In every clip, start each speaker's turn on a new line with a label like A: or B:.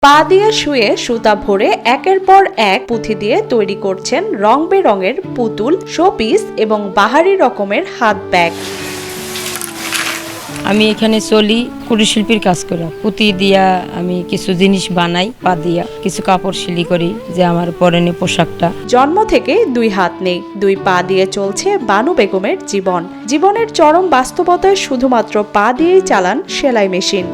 A: পা দিয়ে শুয়ে সুতা ভরে একের পর এক পুঁথি দিয়ে তৈরি করছেন রং বেরঙের পুতুল, শোপিস এবং বাহারি রকমের হাত ব্যাগ।
B: আমি এখানে চলি কুটিরশিল্পীর কাজ করি। পুঁতি দিয়া আমি কিছু জিনিস বানাই, পা দিয়া কিছু কাপড় সিলি করি, যে আমার পরনে পোশাকটা।
A: জন্ম থেকে দুই হাত নেই, দুই পা দিয়ে চলছে বানু বেগমের জীবন। জীবনের চরম বাস্তবতায় শুধুমাত্র পা দিয়েই চালান সেলাই মেশিন।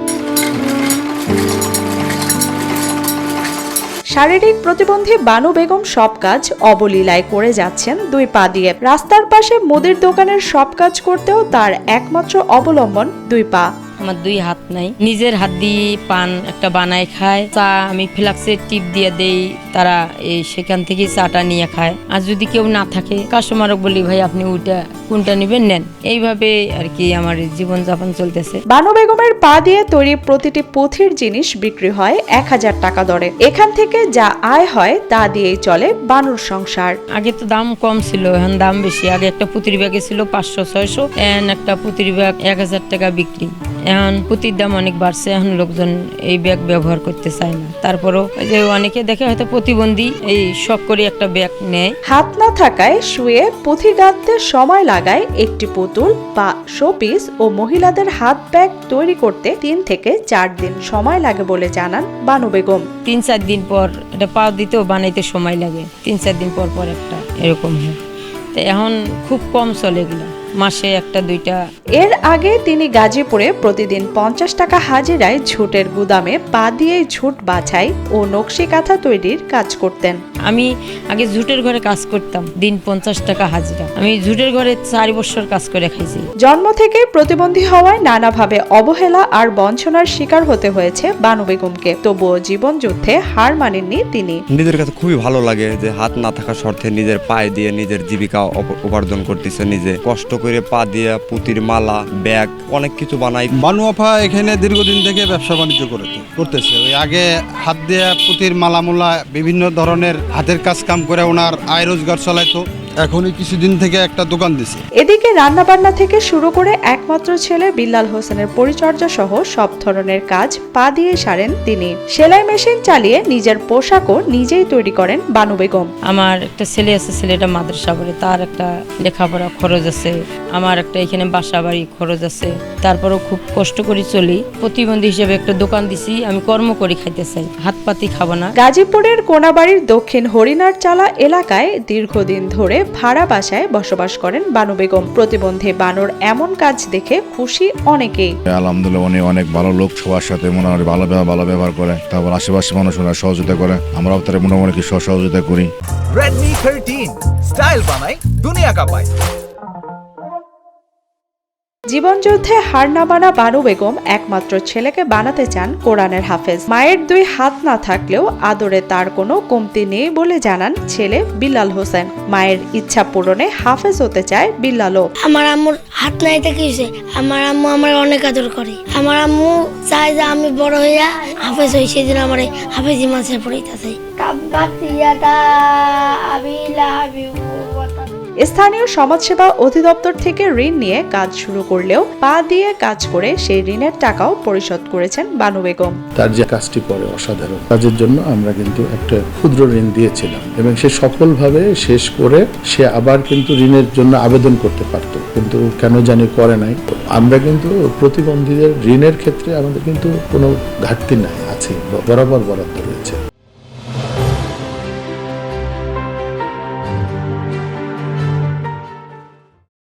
A: শারীরিক প্রতিবন্ধী বানু বেগম সব কাজ অবলীলায় করে যাচ্ছেন দুই পা দিয়ে। রাস্তার পাশে মুদির দোকানের সব কাজ করতেও তার একমাত্র অবলম্বন দুই পা।
B: আমার দুই হাত নাই, নিজের হাত দিয়ে পান একটা বানায় খায়। চা আমি ফ্লাক্সের টিপ দিয়ে দেই, তারা এই সেখান থেকে চাটা নিয়ে খায়। আর যদি কেউ না থাকে কাস্টমারক বলি, ভাই আপনি ওইটা কোনটা নেবেন নেন। এইভাবে আর কি আমার জীবনযাপন চলতেছে।
A: বানু বেগমের পা দিয়ে তৈরি প্রতিটি পুঁথির জিনিস বিক্রি হয় ১,০০০ টাকা দরে। এখান থেকে যা আয় হয় তা দিয়েই চলে বানুর সংসার।
B: আগে তো দাম কম ছিল, এখন দাম বেশি। আগে একটা পুঁতির ব্যাগে ছিল ৫০০-৬০০, এখন একটা পুঁতির ব্যাগ ১,০০০ টাকা বিক্রি। এখন পুঁতির দাম অনেক বাড়ছে, এখন লোকজন এই ব্যাগ ব্যবহার করতে চায় না। তারপরও যে অনেকে দেখে হয়তো প্রতিবন্ধী, এই শখ করে একটা ব্যাগ নেয়।
A: হাত না থাকায় শুয়ে পুঁথি গাঁথতে সময় লাগায় একটি পুতুল বা শোপিস ও মহিলাদের হাত ব্যাগ তৈরি করতে ৩ থেকে ৪ দিন সময় লাগে বলে জানান বানু বেগম।
B: ৩-৪ দিন পর এটা পা দিতেও বানাইতে সময় লাগে, ৩-৪ দিন পর পর একটা এরকম হয়। তো এখন খুব কম চলে এগুলো, মাসে একটা দুইটা।
A: এর আগে তিনি গাজীপুরে প্রতিদিন ৫০ টাকা হাজিরায় ঝুটের গুদামে পা দিয়ে ঝুট বাছাই ও নকশি কাঁথা তৈরির কাজ করতেন।
B: আমি আগে ঝুটের ঘরে কাজ করতাম, দিন ৫০ টাকা হাজিরা। আমি ঝুটের ঘরে ৪ বছর কাজ করে খাইছি।
A: জন্ম থেকে প্রতিবন্ধী হওয়ায় নানাভাবে অবহেলা আর বঞ্চনার শিকার হতে হয়েছে বানু বেগমকে। তবুও জীবন যুদ্ধে হার মানেননি তিনি।
C: নিজের কাছে খুবই ভালো লাগে যে হাত না থাকা সত্ত্বে নিজের পায়ে দিয়ে নিজের জীবিকা উপার্জন করতেছে। নিজে কষ্ট করে পা দিয়ে পুঁতির মালা, ব্যাগ, অনেক কিছু বানাই।
D: বানু আপা এখানে দীর্ঘদিন থেকে ব্যবসা বাণিজ্য করতেছে। ওই আগে হাত দিয়ে পুঁতির মালা মোলা বিভিন্ন ধরনের হাতের কাজ কাম করে ওনার আয় রোজগার চালাইতো। এখনই কিছুদিন থেকে একটা দোকান দিছে।
A: এদিকে রান্নাবান্না থেকে শুরু করে একমাত্র ছেলে বিল্লাল হোসেনের পরিচর্যা সহ সব ধরনের কাজ পা দিয়ে সারেন তিনি। সেলাই মেশিন চালিয়ে নিজের পোশাকও নিজেই তৈরি করেন বানু বেগম।
B: আমার একটা ছেলে আছে, ছেলেটা মাদ্রাসা পড়ে, তার একটা লেখাপড়া খরচ আছে। আমার একটা এখানে বাসা বাড়ি খরচ আছে। তারপরেও খুব কষ্ট করে চলি। প্রতিবন্ধী হিসেবে একটা দোকান দিছি, আমি কর্ম করে খাইতে চাই, হাত পাতি খাবো না।
A: গাজীপুরের কোনাবাড়ির দক্ষিণ হরিনার চালা এলাকায় দীর্ঘদিন ধরে ভাড়া বাসায় বসবাস করেন বানু বেগম। প্রতিবন্ধী বানুর এমন কাজ দেখে খুশি অনেকেই।
E: আলহামদুলিল্লাহ উনি অনেক ভালো লোক, সবার সাথে মোটামুটি ভালো ব্যবহার করে। তারপর আশেপাশে মানুষ ওনার সহযোগিতা করে, আমরাও তারা মোটামুটি কিছু সহযোগিতা করি।
F: Redmi 13 স্টাইল বানাই দুনিয়া কাঁপায়।
A: জীবনযুদ্ধে হার না মানা বানু বেগম একমাত্র ছেলেকে বানাতে চান কোরআনের হাফেজ। মায়ের দুই হাত না থাকলেও আদরে তার কোনো কমতি নেই বলে জানান ছেলে বিল্লাল হোসেন। মায়ের ইচ্ছা পূরণে হাফেজ হতে চায় বিল্লালও।
G: আমার আম্মুর হাত নাই দেখিয়েছে, আমার আম্মু আমার অনেক আদর করে। আমার আম্মু চায় যে আমি বড় হইয়া হাফেজ হই, সেদিন আমার হাফেজি মাসে পড়িতেছে।
A: স্থানীয় সমাজসেবা অধিদপ্তর থেকে ঋণ নিয়ে কাজ শুরু করলেও পা দিয়ে কাজ করে সেই ঋণের টাকাও পরিশোধ করেছেন বানু বেগম।
H: তার যে কাজটি করে অসাধারণ, কাজের জন্য আমরা কিন্তু একটা ক্ষুদ্র ঋণ দিয়েছিলাম এবং সে সফলভাবে শেষ করে সে আবার কিন্তু ঋণের জন্য আবেদন করতে পারত, কিন্তু কেন জানি করে নাই। আমরা কিন্তু প্রতিবন্ধীদের ঋণের ক্ষেত্রে আমাদের কিন্তু কোনো ঘাটতি নাই, আছে, বরাবর বরাদ্দ রয়েছে।